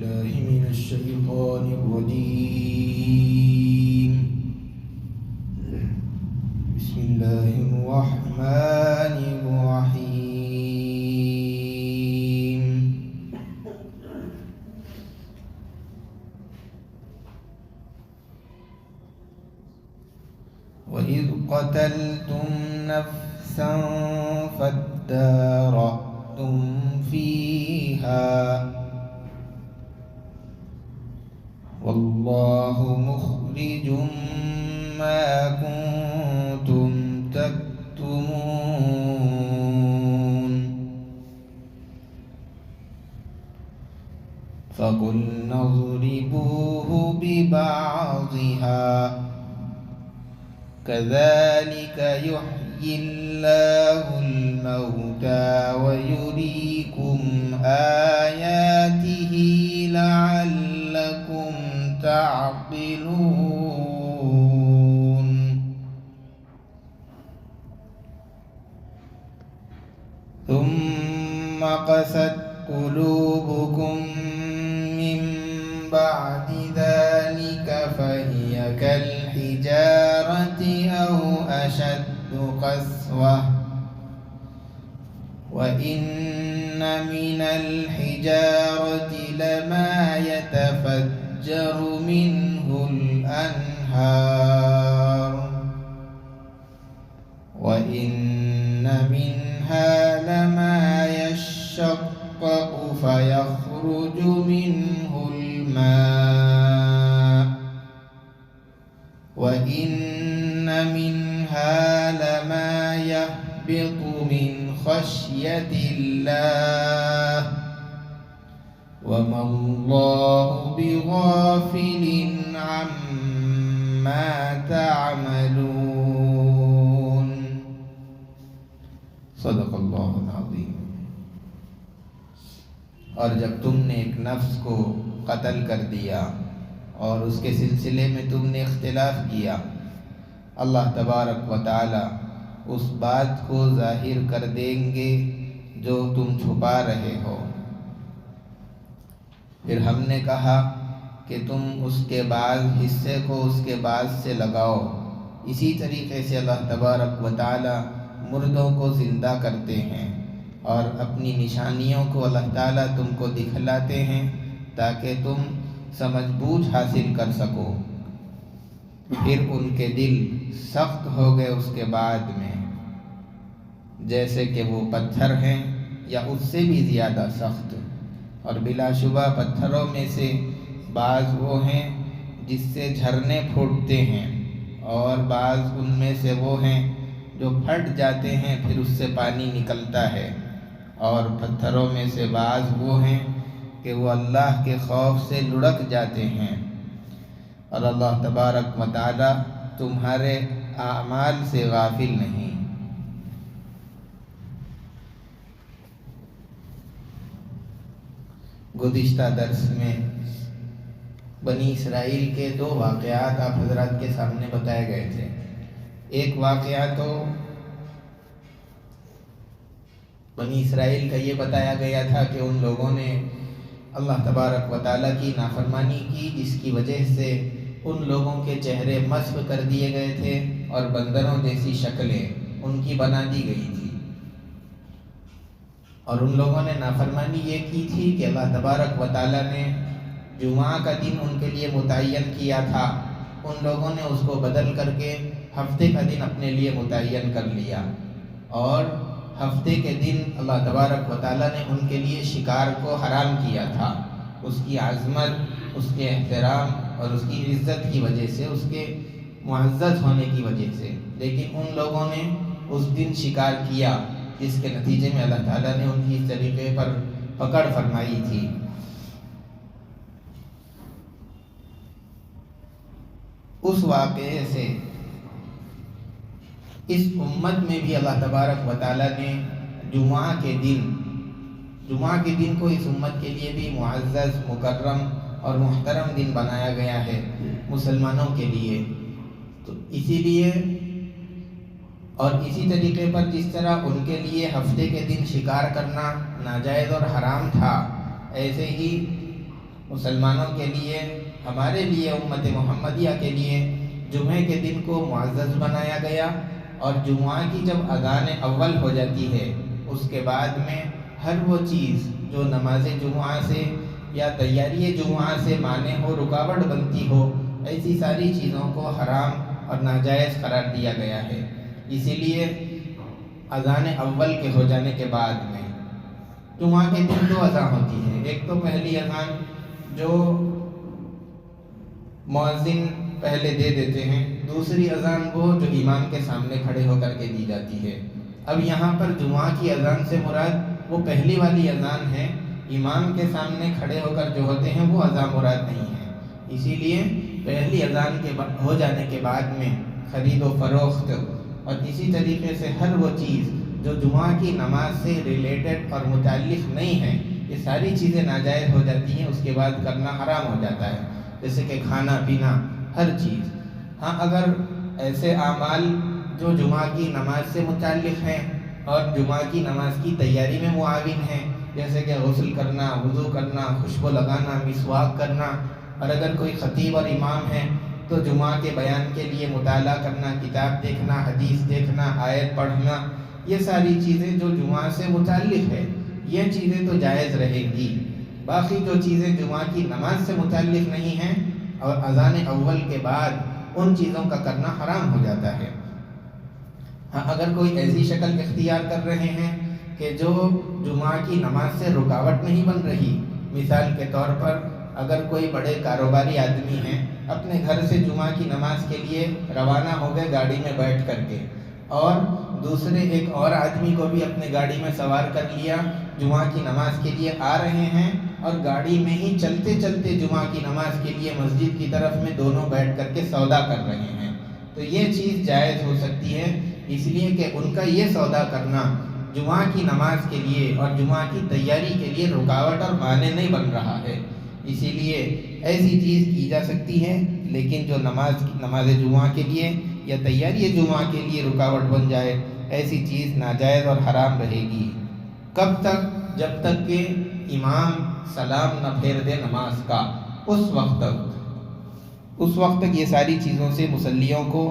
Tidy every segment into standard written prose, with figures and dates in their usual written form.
بالله من الشيطان الرجيم. بسم الله الرحمن الرحيم. وإذ قتلتم نفسا فادارأتم فيها والله مخرج ما كنتم تكتمون. فقلنا اضربوه ببعضها كذلك يحيي الله الموتى ويريكم آياته لعلكم تعقلون. ثم قست قلوبكم من بعد ذلك فهي كالحجارة أو أشد قسوة وإن من الحجارة لما يتفجر منه الأنهار وإن منها لما يشقق فيخرج منه الماء وإن منها لما يهبط من خشية الله وما الله بغافل عما تعملون. صدق اللہ العظیم. اور جب تم نے ایک نفس کو قتل کر دیا اور اس کے سلسلے میں تم نے اختلاف کیا، اللہ تبارک و تعالی اس بات کو ظاہر کر دیں گے جو تم چھپا رہے ہو. پھر ہم نے کہا کہ تم اس کے بعض حصے کو اس کے بعض سے لگاؤ. اسی طریقے سے اللہ تبارک و تعالی مردوں کو زندہ کرتے ہیں اور اپنی نشانیوں کو اللہ تعالیٰ تم کو دکھلاتے ہیں تاکہ تم سمجھ بوجھ حاصل کر سکو. پھر ان کے دل سخت ہو گئے اس کے بعد میں، جیسے کہ وہ پتھر ہیں یا اس سے بھی زیادہ سخت. اور بلا شبہ پتھروں میں سے بعض وہ ہیں جس سے جھرنے پھوٹتے ہیں اور بعض ان میں سے وہ ہیں جو پھٹ جاتے ہیں پھر اس سے پانی نکلتا ہے. اور پتھروں میں سے بعض وہ ہیں کہ وہ اللہ کے خوف سے لڑک جاتے ہیں. اور اللہ تبارک و تعالی تمہارے اعمال سے غافل نہیں. گزشتہ درس میں بنی اسرائیل کے 2 واقعات آپ حضرات کے سامنے بتائے گئے تھے. ایک واقعہ تو بنی اسرائیل کا یہ بتایا گیا تھا کہ ان لوگوں نے اللہ تبارک و تعالیٰ کی نافرمانی کی، جس کی وجہ سے ان لوگوں کے چہرے مسخ کر دیے گئے تھے اور بندروں جیسی شکلیں ان کی بنا دی گئی تھی. اور ان لوگوں نے نافرمانی یہ کی تھی کہ اللہ تبارک و تعالیٰ نے جمعہ کا دن ان کے لیے متعین کیا تھا، ان لوگوں نے اس کو بدل کر کے ہفتے کا دن اپنے لیے متعین کر لیا. اور ہفتے کے دن اللہ تبارک و تعالیٰ نے ان کے لیے شکار کو حرام کیا تھا، اس کی عظمت، اس کے احترام اور اس کی عزت کی وجہ سے، اس کے معزز ہونے کی وجہ سے. لیکن ان لوگوں نے اس دن شکار کیا، جس کے نتیجے میں اللہ تعالیٰ نے ان کی اس طریقے پر پکڑ فرمائی تھی. اس واقعے سے اس امت میں بھی اللہ تبارک و تعالیٰ نے جمعہ کے دن کو اس امت کے لیے بھی معزز، مکرم اور محترم دن بنایا گیا ہے مسلمانوں کے لیے. تو اسی لیے اور اسی طریقے پر جس طرح ان کے لیے ہفتے کے دن شکار کرنا ناجائز اور حرام تھا، ایسے ہی مسلمانوں کے لیے، ہمارے لیے، امت محمدیہ کے لیے جمعے کے دن کو معزز بنایا گیا، اور جمعہ کی جب اذان اول ہو جاتی ہے اس کے بعد میں ہر وہ چیز جو نماز جمعہ سے یا تیاری جمعہ سے مانع ہو، رکاوٹ بنتی ہو، ایسی ساری چیزوں کو حرام اور ناجائز قرار دیا گیا ہے۔ اسی لیے اذان اول کے ہو جانے کے بعد میں جمعہ کے دن 2 اذان ہوتی ہے۔ ایک تو پہلی اذان جو مؤذن پہلے دے دیتے ہیں، دوسری اذان وہ جو امام کے سامنے کھڑے ہو کر کے دی جاتی ہے۔ اب یہاں پر جمعہ کی اذان سے مراد وہ پہلی والی اذان ہے، امام کے سامنے کھڑے ہو کر جو ہوتے ہیں وہ اذان مراد نہیں ہے۔ اسی لیے پہلی اذان کے ہو جانے کے بعد میں خرید و فروخت اور اسی طریقے سے ہر وہ چیز جو جمعہ کی نماز سے ریلیٹڈ اور متعلق نہیں ہے، یہ ساری چیزیں ناجائز ہو جاتی ہیں، اس کے بعد کرنا حرام ہو جاتا ہے، جیسے کہ کھانا پینا، ہر چیز۔ ہاں، اگر ایسے اعمال جو جمعہ کی نماز سے متعلق ہیں اور جمعہ کی نماز کی تیاری میں معاون ہیں، جیسے کہ غسل کرنا، وضو کرنا، خوشبو لگانا، مسواک کرنا، اور اگر کوئی خطیب اور امام ہے تو جمعہ کے بیان کے لیے مطالعہ کرنا، کتاب دیکھنا، حدیث دیکھنا، آیت پڑھنا، یہ ساری چیزیں جو جمعہ سے متعلق ہے یہ چیزیں تو جائز رہیں گی۔ باقی جو چیزیں جمعہ کی نماز سے متعلق نہیں ہیں اور اذان اول کے بعد ان چیزوں کا کرنا حرام ہو جاتا ہے۔ ہاں، اگر کوئی ایسی شکل اختیار کر رہے ہیں کہ جو جمعہ کی نماز سے رکاوٹ نہیں بن رہی، مثال کے طور پر اگر کوئی بڑے کاروباری آدمی ہیں، اپنے گھر سے جمعہ کی نماز کے لیے روانہ ہو گئے گاڑی میں بیٹھ کر کے، اور دوسرے ایک اور آدمی کو بھی اپنے گاڑی میں سوار کر لیا، جمعہ کی نماز کے لیے آ رہے ہیں، اور گاڑی میں ہی چلتے چلتے جمعہ کی نماز کے لیے مسجد کی طرف میں دونوں بیٹھ کر کے سودا کر رہے ہیں، تو یہ چیز جائز ہو سکتی ہے، اس لیے کہ ان کا یہ سودا کرنا جمعہ کی نماز کے لیے اور جمعہ کی تیاری کے لیے رکاوٹ اور مانع نہیں بن رہا ہے۔ اسی لیے ایسی چیز کی جا سکتی ہے، لیکن جو نماز جمعہ کے لیے یا تیاری جمعہ کے لیے رکاوٹ بن جائے، ایسی چیز ناجائز اور حرام رہے گی۔ کب تک؟ جب تک کہ امام سلام نہ پھیر دے نماز کا، اس وقت تک یہ ساری چیزوں سے مصلیوں کو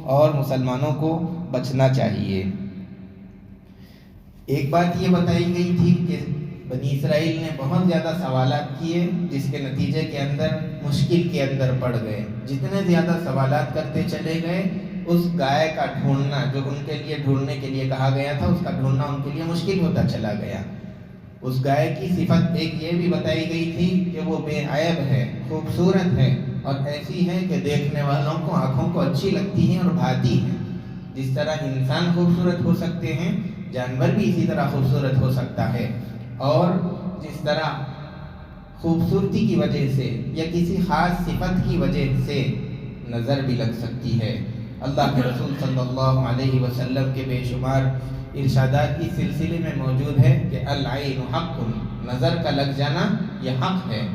اور مسلمانوں کو بچنا چاہیے۔ ایک بات یہ بتائی گئی تھی کہ بنی اسرائیل نے بہت زیادہ سوالات کیے، جس کے نتیجے کے اندر مشکل کے اندر پڑ گئے۔ جتنے زیادہ سوالات کرتے چلے گئے، اس گائے کا ڈھونڈنا جو ان کے لیے ڈھونڈنے کے لیے کہا گیا تھا، اس کا ڈھونڈنا ان کے لیے مشکل ہوتا چلا گیا۔ اس گائے کی صفت ایک یہ بھی بتائی گئی تھی کہ وہ بے عیب ہے، خوبصورت ہے، اور ایسی ہے کہ دیکھنے والوں کو آنکھوں کو اچھی لگتی ہے اور بھاتی ہے۔ جس طرح انسان خوبصورت ہو سکتے ہیں، جانور بھی اسی طرح خوبصورت ہو سکتا ہے، اور جس طرح خوبصورتی کی وجہ سے یا کسی خاص صفت کی وجہ سے نظر بھی لگ سکتی ہے۔ اللہ کے رسول صلی اللہ علیہ وسلم کے بے شمار ارشادات اس سلسلے میں موجود ہے کہ العین حق، نظر کا لگ جانا یہ حق ہے،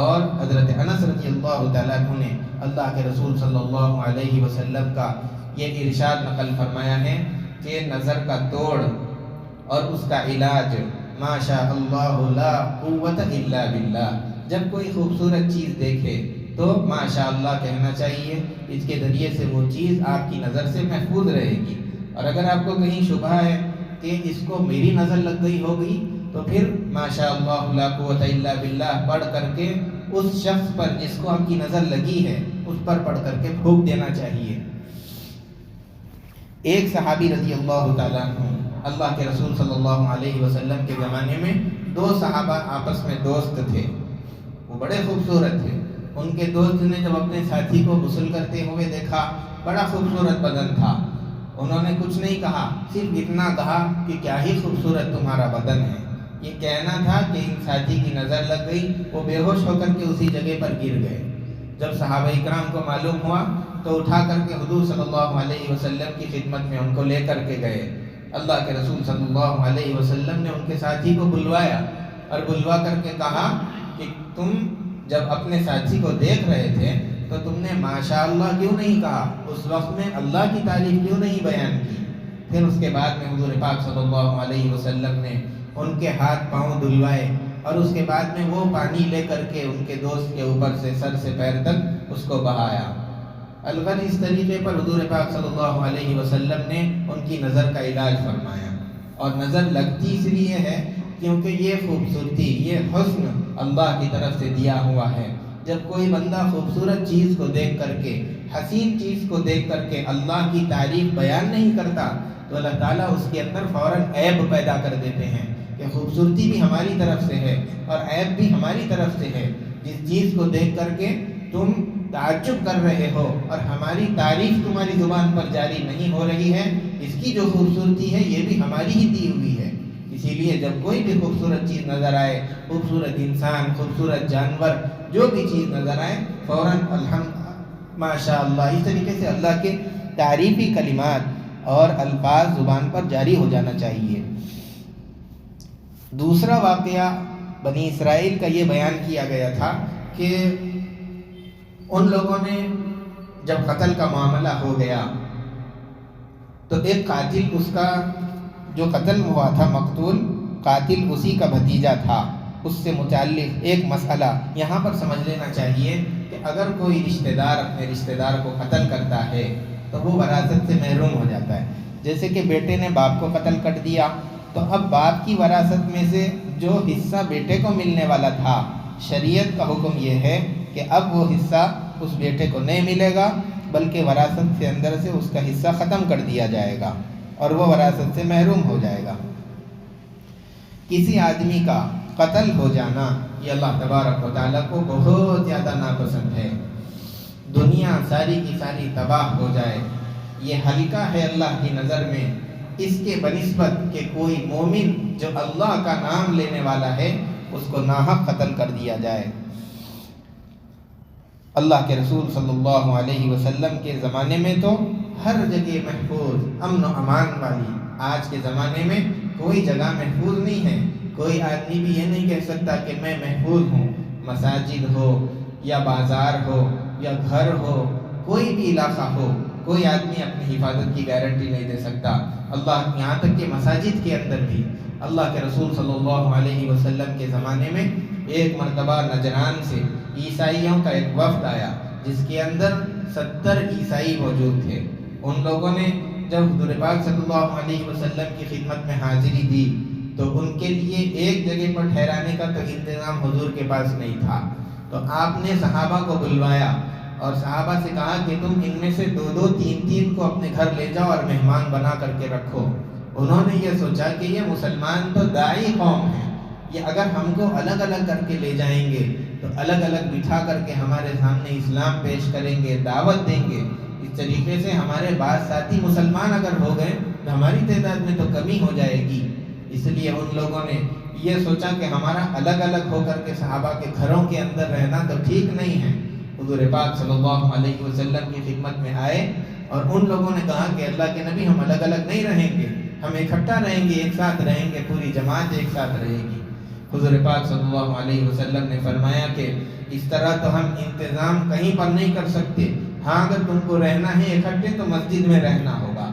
اور حضرت انس رضی اللہ تعالیٰ عنہ نے اللہ کے رسول صلی اللہ علیہ وسلم کا یہ ارشاد نقل فرمایا ہے کہ نظر کا توڑ اور اس کا علاج ما شاء اللہ لا قوت الا باللہ، جب کوئی خوبصورت چیز دیکھے تو ما شاء اللہ کہنا چاہیے، اس کے ذریعے سے وہ چیز آپ کی نظر سے محفوظ رہے گی۔ اور اگر آپ کو کہیں شبہ ہے کہ اس کو میری نظر لگ گئی ہوگی، تو پھر ما شاء اللہ لا قوت الا باللہ پڑھ کر کے اس شخص پر جس کو آپ کی نظر لگی ہے اس پر پڑھ کر کے پھونک دینا چاہیے۔ ایک صحابی رضی اللہ تعالیٰ عنہ، اللہ کے رسول صلی اللہ علیہ وسلم کے زمانے میں 2 صحابہ آپس میں دوست تھے، وہ بڑے خوبصورت تھے۔ ان کے دوست نے جب اپنے ساتھی کو غسل کرتے ہوئے دیکھا، بڑا خوبصورت بدن تھا، انہوں نے کچھ نہیں کہا، صرف اتنا کہا کہ کیا ہی خوبصورت تمہارا بدن ہے۔ یہ کہنا تھا کہ ان ساتھی کی نظر لگ گئی، وہ بے ہوش ہو کر کے اسی جگہ پر گر گئے۔ جب صحابہ اکرام کو معلوم ہوا تو اٹھا کر کے حضور صلی اللہ علیہ وسلم کی خدمت میں ان کو لے کر کے گئے۔ اللہ کے رسول صلی اللہ علیہ وسلم نے ان کے ساتھی کو بلوایا اور بلوا کر کے کہا کہ تم جب اپنے ساتھی کو دیکھ رہے تھے تو تم نے ماشاءاللہ کیوں نہیں کہا، اس وقت میں اللہ کی تعریف کیوں نہیں بیان کی؟ پھر اس کے بعد میں حضور پاک صلی اللہ علیہ وسلم نے ان کے ہاتھ پاؤں دھلوائے اور اس کے بعد میں وہ پانی لے کر کے ان کے دوست کے اوپر سے سر سے پیر تک اس کو بہایا۔ الغرض اس طریقے پر حضور پاک صلی اللہ علیہ وسلم نے ان کی نظر کا علاج فرمایا۔ اور نظر لگتی اس لیے ہے کیونکہ یہ خوبصورتی، یہ حسن اللہ کی طرف سے دیا ہوا ہے۔ جب کوئی بندہ خوبصورت چیز کو دیکھ کر کے، حسین چیز کو دیکھ کر کے اللہ کی تعریف بیان نہیں کرتا تو اللہ تعالیٰ اس کے اندر فوراً عیب پیدا کر دیتے ہیں کہ خوبصورتی بھی ہماری طرف سے ہے اور عیب بھی ہماری طرف سے ہے۔ جس چیز کو دیکھ کر کے تم تعجب کر رہے ہو اور ہماری تعریف تمہاری زبان پر جاری نہیں ہو رہی ہے، اس کی جو خوبصورتی ہے یہ بھی ہماری ہی دی ہوئی ہے۔ اسی لیے جب کوئی بھی خوبصورت چیز نظر آئے، خوبصورت انسان، خوبصورت جانور، جو بھی چیز نظر آئے، فوراً الحمد ماشاء اللہ، اس طریقے سے اللہ کے تعریفی کلمات اور الفاظ زبان پر جاری ہو جانا چاہیے۔ دوسرا واقعہ بنی اسرائیل کا یہ بیان کیا گیا تھا کہ ان لوگوں نے جب قتل کا معاملہ ہو گیا تو ایک قاتل، اس کا جو قتل ہوا تھا مقتول قاتل اسی کا بھتیجا تھا۔ اس سے متعلق ایک مسئلہ یہاں پر سمجھ لینا چاہیے کہ اگر کوئی رشتہ دار اپنے رشتہ دار کو قتل کرتا ہے تو وہ وراثت سے محروم ہو جاتا ہے۔ جیسے کہ بیٹے نے باپ کو قتل کر دیا تو اب باپ کی وراثت میں سے جو حصہ بیٹے کو ملنے والا تھا، شریعت کا حکم یہ ہے کہ اب وہ حصہ اس بیٹے کو نہیں ملے گا، بلکہ وراثت کے اندر سے اس کا حصہ ختم کر دیا جائے گا اور وہ وراثت سے محروم ہو جائے گا۔ کسی آدمی کا قتل ہو جانا یہ اللہ تبارک و تعالیٰ کو بہت زیادہ ناپسند ہے۔ دنیا ساری کی ساری تباہ ہو جائے، یہ ہلکا ہے اللہ کی نظر میں، اس کے بنسبت کہ کوئی مومن جو اللہ کا نام لینے والا ہے اس کو ناحق قتل کر دیا جائے۔ اللہ کے رسول صلی اللہ علیہ وسلم کے زمانے میں تو ہر جگہ محفوظ، امن و امان والی۔ آج کے زمانے میں کوئی جگہ محفوظ نہیں ہے۔ کوئی آدمی بھی یہ نہیں کہہ سکتا کہ میں محفوظ ہوں۔ مساجد ہو یا بازار ہو یا گھر ہو، کوئی بھی علاقہ ہو، کوئی آدمی اپنی حفاظت کی گارنٹی نہیں دے سکتا۔ اللہ، یہاں تک کہ مساجد کے اندر بھی اللہ کے رسول صلی اللہ علیہ وسلم کے زمانے میں ایک مرتبہ نجران سے عیسائیوں کا ایک وفد آیا جس کے اندر 70 عیسائی موجود تھے۔ ان لوگوں نے جب حضور پاک صلی اللہ علیہ وسلم کی خدمت میں حاضری دی تو ان کے لیے ایک جگہ پر ٹھہرانے کا تو انتظام حضور کے پاس نہیں تھا، تو آپ نے صحابہ کو بلوایا اور صحابہ سے کہا کہ تم ان میں سے 2-2 3-3 کو اپنے گھر لے جاؤ اور مہمان بنا کر کے رکھو۔ انہوں نے یہ سوچا کہ یہ مسلمان تو داعی قوم ہیں، یہ اگر ہم کو الگ الگ کر کے لے جائیں گے تو الگ الگ بٹھا کر کے ہمارے سامنے اسلام پیش کریں گے، دعوت دیں گے، اس طریقے سے ہمارے بعض ساتھی مسلمان اگر ہو گئے تو ہماری تعداد میں تو کمی ہو جائے گی۔ اس لیے ان لوگوں نے یہ سوچا کہ ہمارا الگ الگ ہو کر کے صحابہ کے گھروں کے اندر رہنا تو ٹھیک نہیں ہے۔ حضور پاک صلی اللہ علیہ وسلم کی خدمت میں آئے اور ان لوگوں نے کہا کہ اللہ کے نبی ہم الگ الگ نہیں رہیں گے، ہم اکٹھا رہیں گے، ایک ساتھ رہیں گے، پوری جماعت ایک ساتھ رہے گی۔ حضور پاک صلی اللہ علیہ وسلم نے فرمایا کہ اس طرح تو ہم انتظام کہیں پر نہیں کر سکتے، ہاں اگر تم کو رہنا ہے اکٹھے تو مسجد میں رہنا ہوگا۔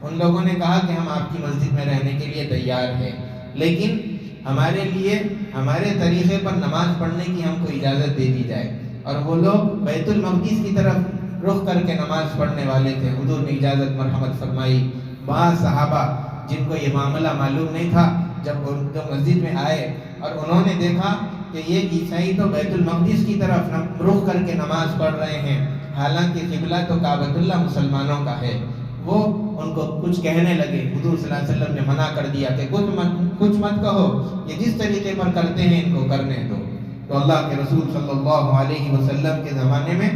ان لوگوں نے کہا کہ ہم آپ کی مسجد میں رہنے کے لیے تیار ہیں، لیکن ہمارے لیے ہمارے طریقے پر نماز پڑھنے کی ہم کو اجازت دے دی جائے۔ اور وہ لوگ بیت المقدس کی طرف رخ کر کے نماز پڑھنے والے تھے، حضور نے اجازت مرحمت فرمائی۔ بعض صحابہ جن کو یہ معاملہ معلوم نہیں تھا جب ان کو مسجد میں آئے اور انہوں نے دیکھا کہ یہ عیسائی تو بیت المقدس کی طرف رخ کر کے نماز پڑھ رہے ہیں، حالانکہ قبلہ تو کعبۃ اللہ مسلمانوں کا ہے، وہ ان کو کچھ کہنے لگے۔ حضور صلی اللہ علیہ وسلم نے منع کر دیا کہ کچھ مت کہو، یہ جس طریقے پر کرتے ہیں ان کو کرنے دو۔ تو اللہ کے رسول صلی اللہ علیہ وسلم کے زمانے میں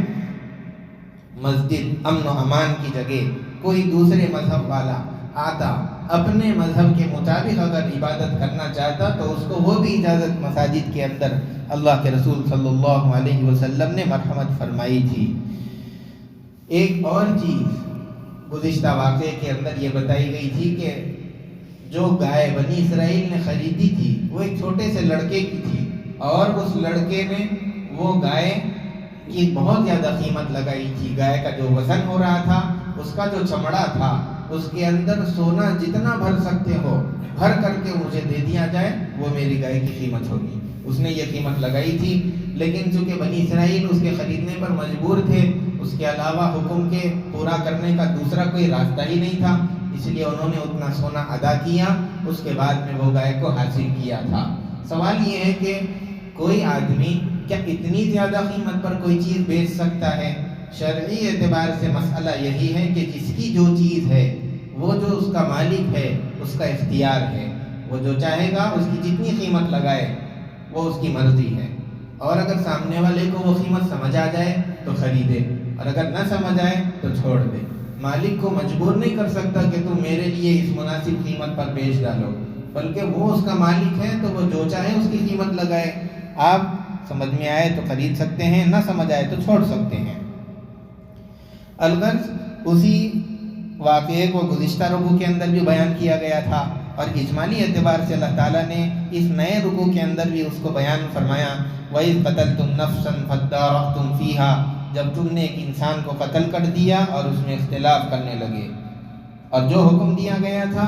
مسجد امن و امان کی جگہ، کوئی دوسرے مذہب والا آتا اپنے مذہب کے مطابق اگر عبادت کرنا چاہتا تو اس کو وہ بھی اجازت مساجد کے اندر اللہ کے رسول صلی اللہ علیہ وسلم نے مرحمت فرمائی تھی۔ ایک اور چیز گزشتہ واقعے کے اندر یہ بتائی گئی تھی کہ جو گائے بنی اسرائیل نے خریدی تھی وہ ایک چھوٹے سے لڑکے کی تھی، اور اس لڑکے نے وہ گائے کی بہت زیادہ قیمت لگائی تھی۔ گائے کا جو وزن ہو رہا تھا، اس کا جو چمڑا تھا، اس کے اندر سونا جتنا بھر سکتے ہو بھر کر کے مجھے دے دیا جائے، وہ میری گائے کی قیمت ہوگی۔ اس نے یہ قیمت لگائی تھی، لیکن چونکہ بنی اسرائیل اس کے خریدنے پر مجبور تھے، اس کے علاوہ حکم کے پورا کرنے کا دوسرا کوئی راستہ ہی نہیں تھا، اس لیے انہوں نے اتنا سونا ادا کیا، اس کے بعد میں وہ گائے کو حاصل کیا تھا۔ سوال یہ ہے کہ کوئی آدمی کیا اتنی زیادہ قیمت پر کوئی چیز بیچ سکتا ہے؟ شرعی اعتبار سے مسئلہ یہی ہے کہ جس کی جو چیز ہے، وہ جو اس کا مالک ہے، اس کا اختیار ہے، وہ جو چاہے گا اس کی جتنی قیمت لگائے وہ اس کی مرضی ہے، اور اگر سامنے والے کو وہ قیمت سمجھ آ جائے تو خریدے، اور اگر نہ سمجھ آئے تو چھوڑ دے۔ مالک کو مجبور نہیں کر سکتا کہ تم میرے لیے اس مناسب قیمت پر بیچ ڈالو، بلکہ وہ اس کا مالک ہے تو وہ جو چاہے اس کی قیمت لگائے۔ آپ سمجھ میں آئے تو خرید سکتے ہیں، نہ سمجھ آئے تو چھوڑ سکتے ہیں۔ الغرض اسی واقعے کو گزشتہ رکوع کے اندر بھی بیان کیا گیا تھا، اور اجمالی اعتبار سے اللہ تعالیٰ نے اس نئے رکوع کے اندر بھی اس کو بیان فرمایا، وَإِذْ قَتَلْتُمْ نَفْسًا فَادَّارَأْتُمْ فِيهَا، جب تم نے ایک انسان کو قتل کر دیا اور اس میں اختلاف کرنے لگے، اور جو حکم دیا گیا تھا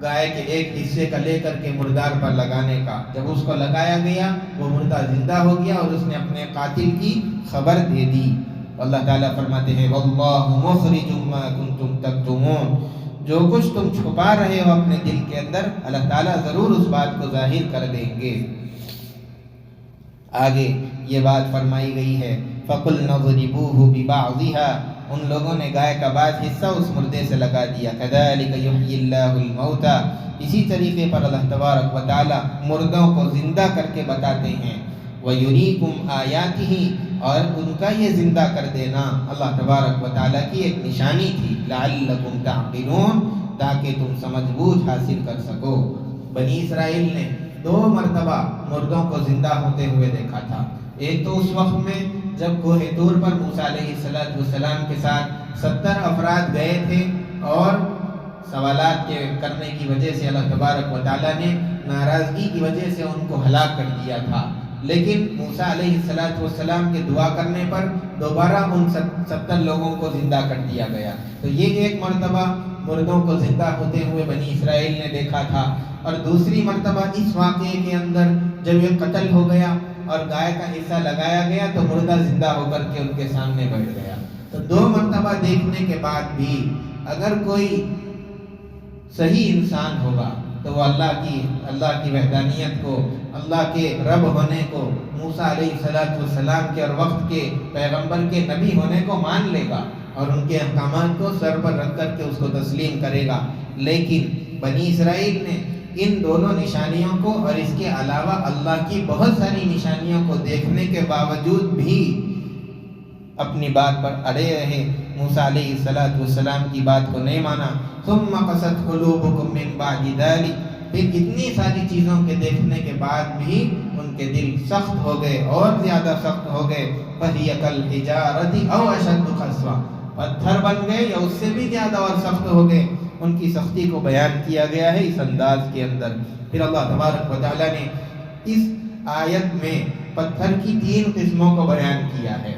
گائے کے ایک حصے کا لے کر کے مردار پر لگانے کا، جب اس کو لگایا گیا وہ مردہ زندہ ہو گیا اور اس نے اپنے قاتل کی خبر دے دی۔ اللہ تعالیٰ فرماتے ہیں وَاللَّهُ مُخْرِجٌ مَا كُنْتُمْ تَكْتُمُونَ، جو کچھ تم چھپا رہے ہو اپنے دل کے اندر، اللہ تعالیٰ ضرور اس بات کو ظاہر کر دیں گے۔ آگے یہ بات فرمائی گئی ہے فَقُلْنَا اضْرِبُوهُ بِبَعْضِهَا، ان لوگوں نے گائے کا بعض حصہ اس مردے سے لگا دیا۔ كَذَلِكَ يُحْيِي اللَّهُ الْمَوْتَى، اسی طریقے پر اللہ تبارک و تعالی مردوں کو زندہ کر کے بتاتے ہیں۔ وَيُرِيكُمْ آيَاتِهِ، اور ان کا یہ زندہ کر دینا اللہ تبارک و تعالیٰ کی ایک نشانی تھی، لَعَلَّكُمْ تَعْقِلُونَ، تاکہ تم سمجھ بوجھ حاصل کر سکو۔ بنی اسرائیل نے 2 مرتبہ مردوں کو زندہ ہوتے ہوئے دیکھا تھا۔ ایک تو اس وقت میں جب کوہ طور پر موسیٰ علیہ السلام کے ساتھ 70 افراد گئے تھے، اور سوالات کے کرنے کی وجہ سے اللہ تبارک و تعالیٰ نے ناراضگی کی وجہ سے ان کو ہلاک کر دیا تھا، لیکن موسیٰ علیہ السلام کے دعا کرنے پر دوبارہ ان 70 لوگوں کو زندہ کر دیا گیا۔ تو یہ ایک مرتبہ مردوں کو زندہ ہوتے ہوئے بنی اسرائیل نے دیکھا تھا، اور دوسری مرتبہ اس واقعے کے اندر جب یہ قتل ہو گیا اور گائے کا حصہ لگایا گیا تو مردہ زندہ ہو کر کے ان کے سامنے بیٹھ گیا۔ تو 2 مرتبہ دیکھنے کے بعد بھی اگر کوئی صحیح انسان ہوگا تو وہ اللہ کی وحدانیت کو، اللہ کے رب ہونے کو، موسیٰ علیہ السلام کے اور وقت کے پیغمبر کے نبی ہونے کو مان لے گا، اور ان کے احکامات کو سر پر رکھ کر کے اس کو تسلیم کرے گا۔ لیکن بنی اسرائیل نے ان دونوں نشانیوں کو اور اس کے علاوہ اللہ کی بہت ساری نشانیوں کو دیکھنے کے باوجود بھی اپنی بات پر اڑے رہے، موسیٰ علیہ السلام کی بات کو نہیں مانا۔ ثم قست قلوبکم من بعد ذلک، پھر اتنی ساری چیزوں کے دیکھنے کے بعد بھی ان کے دل سخت ہو گئے، اور زیادہ سخت ہو گئے۔ فَهِيَ كَالْحِجَارَةِ أَوْ أَشَدُّ قَسْوَةً، پتھر بن گئے یا اس سے بھی زیادہ اور سخت ہو گئے۔ ان کی سختی کو بیان کیا گیا ہے اس انداز کے اندر۔ پھر اللہ تبارک و تعالیٰ نے اس آیت میں پتھر کی 3 قسموں کو بیان کیا ہے۔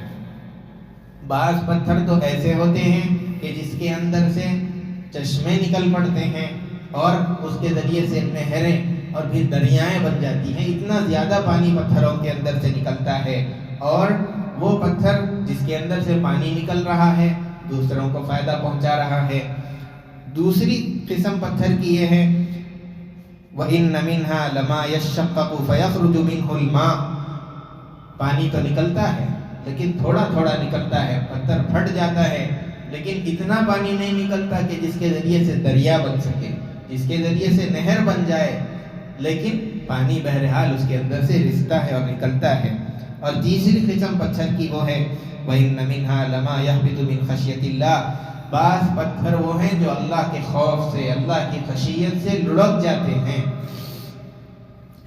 بعض پتھر تو ایسے ہوتے ہیں کہ جس کے اندر سے چشمے نکل پڑتے ہیں، اور اس کے ذریعے سے نہریں اور پھر دریائیں بن جاتی ہیں، اتنا زیادہ پانی پتھروں کے اندر سے نکلتا ہے، اور وہ پتھر جس کے اندر سے پانی نکل رہا ہے دوسروں کو فائدہ پہنچا رہا ہے۔ دوسری قسم پتھر کی یہ ہے وَإِنَّ مِنْهَا لَمَا يَشَّقَّقُ فَيَخْرُجُ مِنْهُ الْمَاءُ، پانی تو نکلتا ہے لیکن تھوڑا تھوڑا نکلتا ہے، پتھر پھٹ جاتا ہے، لیکن اتنا پانی نہیں نکلتا کہ جس کے ذریعے سے دریا بن سکے، جس کے ذریعے سے نہر بن جائے، لیکن پانی بہرحال اس کے اندر سے رستا ہے اور نکلتا ہے۔ اور تیسری قسم پتھر کی وہ ہے وَإِنَّ مِنْهَا لَمَا يَهْبِطُ مِنْ خَشْيَةِ اللَّهِ، بعض پتھر وہ ہیں جو اللہ کے خوف سے، اللہ کی خشیت سے لڑک جاتے ہیں۔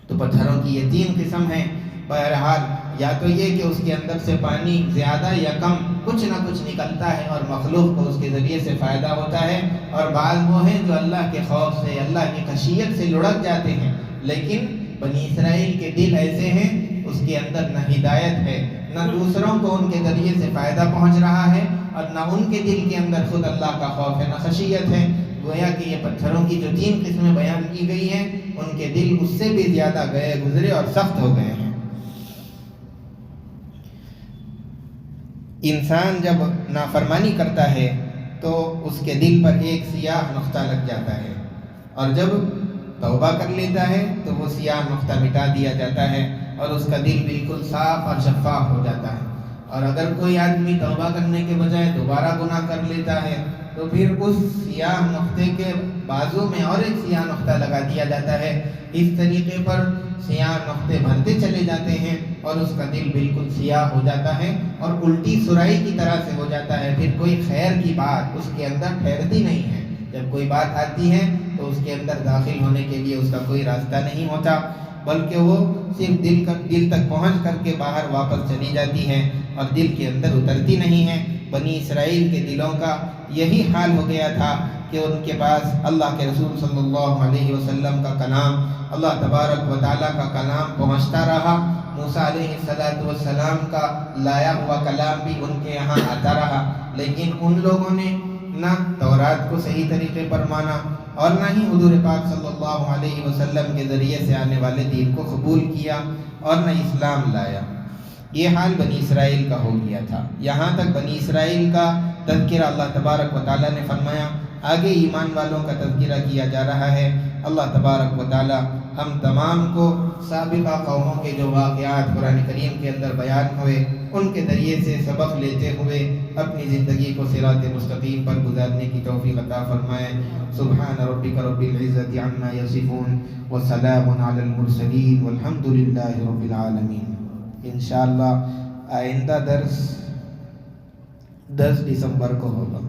تو پتھروں کی یہ 3 قسم ہیں۔ بہرحال یا تو یہ کہ اس کے اندر سے پانی زیادہ یا کم کچھ نہ کچھ نکلتا ہے اور مخلوق کو اس کے ذریعے سے فائدہ ہوتا ہے، اور بعض وہ ہیں جو اللہ کے خوف سے، اللہ کی خشیت سے لڑک جاتے ہیں۔ لیکن بنی اسرائیل کے دل ایسے ہیں، اس کے اندر نہ ہدایت ہے، نہ دوسروں کو ان کے ذریعے سے فائدہ پہنچ رہا ہے، اور نہ ان کے دل کے اندر خود اللہ کا خوف ہے، نہ خشیت ہے۔ گویا کہ یہ پتھروں کی جو 3 قسمیں بیان کی گئی ہیں ان کے دل اس سے بھی زیادہ گئے گزرے اور سخت ہو گئے ہیں۔ انسان جب نافرمانی کرتا ہے تو اس کے دل پر ایک سیاہ نقطہ لگ جاتا ہے، اور جب توبہ کر لیتا ہے تو وہ سیاہ نقطہ مٹا دیا جاتا ہے اور اس کا دل بالکل صاف اور شفاف ہو جاتا ہے۔ اور اگر کوئی آدمی توبہ کرنے کے بجائے دوبارہ گناہ کر لیتا ہے تو پھر اس سیاہ نقطے کے بازو میں اور ایک سیاہ نقطہ لگا دیا جاتا ہے۔ اس طریقے پر سیاہ نقطے بھرتے چلے جاتے ہیں اور اس کا دل بالکل سیاہ ہو جاتا ہے اور الٹی سرائی کی طرح سے ہو جاتا ہے۔ پھر کوئی خیر کی بات اس کے اندر ٹھہرتی نہیں ہے، جب کوئی بات آتی ہے تو اس کے اندر داخل ہونے کے لیے اس کا کوئی راستہ نہیں ہوتا، بلکہ وہ صرف دل تک پہنچ کر کے باہر واپس چلی جاتی ہے اور دل کے اندر اترتی نہیں ہے۔ بنی اسرائیل کے دلوں کا یہی حال ہو گیا تھا کہ ان کے پاس اللہ کے رسول صلی اللہ علیہ وسلم کا کلام، اللہ تبارک و تعالیٰ کا کلام پہنچتا رہا، موسیٰ علیہ السلام کا لایا ہوا کلام بھی ان کے یہاں آتا رہا، لیکن ان لوگوں نے نہ تورات کو صحیح طریقے پر مانا اور نہ ہی حضور پاک صلی اللہ علیہ وسلم کے ذریعے سے آنے والے دین کو قبول کیا اور نہ اسلام لایا۔ یہ حال بنی اسرائیل کا ہو گیا تھا۔ یہاں تک بنی اسرائیل کا تذکرہ اللہ تبارک و تعالیٰ نے فرمایا، آگے ایمان والوں کا تذکرہ کیا جا رہا ہے۔ اللہ تبارک و تعالیٰ ہم تمام کو سابقہ قوموں کے جو واقعات قرآن کریم کے اندر بیان ہوئے ان کے ذریعے سے سبق لیتے ہوئے اپنی زندگی کو صراط مستقیم پر گزارنے کی توفیق عطا فرمائے۔ سبحان ربک رب العزت عما یصفون وسلام علی المرسلین والحمد للہ رب العالمین۔ انشاءاللہ آئندہ درس 10 دسمبر کو ہوگا۔